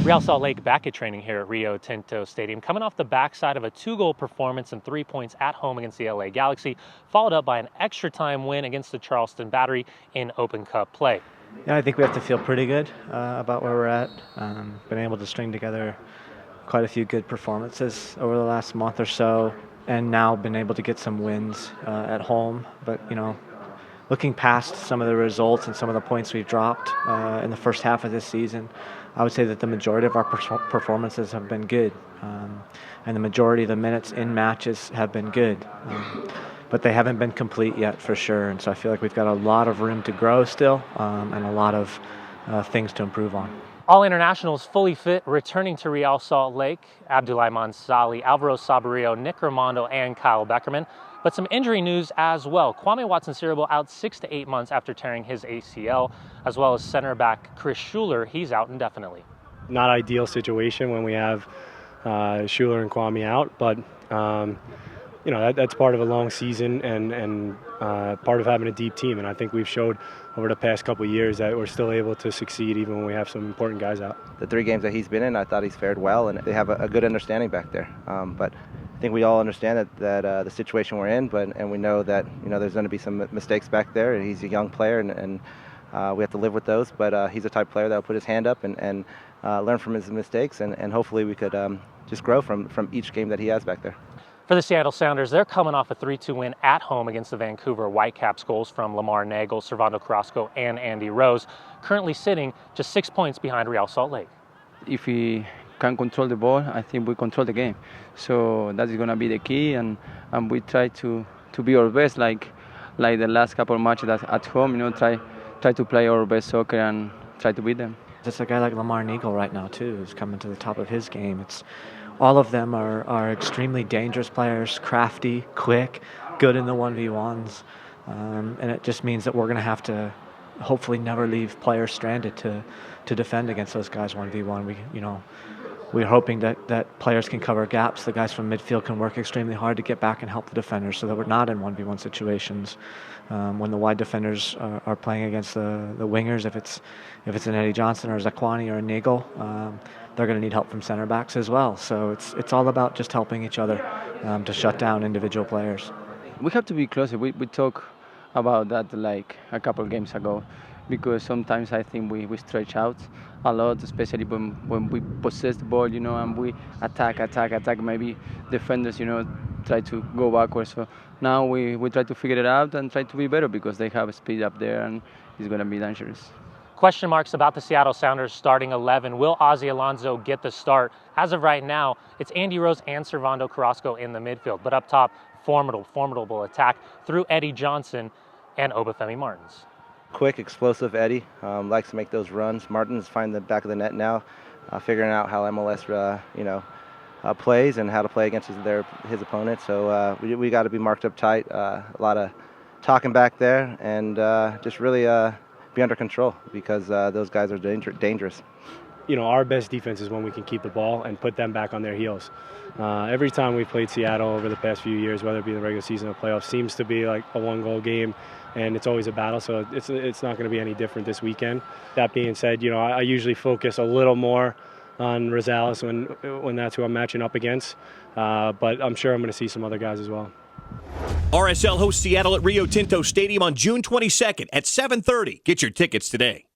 Real Salt Lake back at training here at Rio Tinto Stadium, coming off the backside of a 2-goal performance and 3 points at home against the LA Galaxy, followed up by an extra time win against the Charleston Battery in Open Cup play. Yeah, I think we have to feel pretty good about where we're at. Been able to string together quite a few good performances over the last month or so, and now been able to get some wins at home. But, looking past some of the results and some of the points we've dropped in the first half of this season, I would say that the majority of our performances have been good, and the majority of the minutes in matches have been good, but they haven't been complete yet for sure. And so I feel like we've got a lot of room to grow still, and a lot of things to improve on. All internationals fully fit, returning to Real Salt Lake: Abdoulaye Mansali, Alvaro Saborio, Nick Raimondo, and Kyle Beckerman. But some injury news as well. Kwame Watson-Siriboe out 6 to 8 months after tearing his ACL, as well as center back Chris Schuler. He's out indefinitely. Not ideal situation when we have Schuler and Kwame out, but that's part of a long season and part of having a deep team. And I think we've showed over the past couple of years that we're still able to succeed even when we have some important guys out. The 3 games that he's been in, I thought he's fared well, and they have a good understanding back there. But I think we all understand that the situation we're in, and we know that there's going to be some mistakes back there. He's a young player, and we have to live with those. But he's a type of player that will put his hand up and learn from his mistakes, and hopefully we could just grow from each game that he has back there. For the Seattle Sounders, they're coming off a 3-2 win at home against the Vancouver Whitecaps. Goals from Lamar Nagel, Servando Carrasco, and Andy Rose, currently sitting just 6 points behind Real Salt Lake. If we can control the ball, I think we control the game. So that is going to be the key, and we try to be our best, like the last couple of matches at home. Try to play our best soccer and try to beat them. Just a guy like Lamar Nagel right now too, who's coming to the top of his game. All of them are extremely dangerous players, crafty, quick, good in the 1v1s, and it just means that we're going to have to hopefully never leave players stranded to defend against those guys 1v1. We're hoping that players can cover gaps. The guys from midfield can work extremely hard to get back and help the defenders, so that we're not in 1v1 situations. When the wide defenders are playing against the wingers, if it's an Eddie Johnson or a Zakwani or a Nagel, they're going to need help from center backs as well. So it's all about just helping each other to shut down individual players. We have to be closer. We talked about that like a couple of games ago, because sometimes I think we stretch out a lot, especially when we possess the ball, and we attack. Maybe defenders, try to go backwards. So now we try to figure it out and try to be better, because they have speed up there and it's going to be dangerous. Question marks about the Seattle Sounders starting 11. Will Ozzie Alonso get the start? As of right now, it's Andy Rose and Servando Carrasco in the midfield. But up top, formidable attack through Eddie Johnson and Obafemi Martins. Quick, explosive Eddie, likes to make those runs. Martins find the back of the net now, figuring out how MLS plays and how to play against his opponents. So we got to be marked up tight. A lot of talking back there, and just really be under control, because those guys are dangerous. Our best defense is when we can keep the ball and put them back on their heels. Every time we've played Seattle over the past few years, whether it be the regular season or playoffs, seems to be like a 1-goal game, and it's always a battle. So it's not going to be any different this weekend. That being said, I usually focus a little more on Rosales when that's who I'm matching up against, but I'm sure I'm going to see some other guys as well. RSL hosts Seattle at Rio Tinto Stadium on June 22nd at 7:30. Get your tickets today.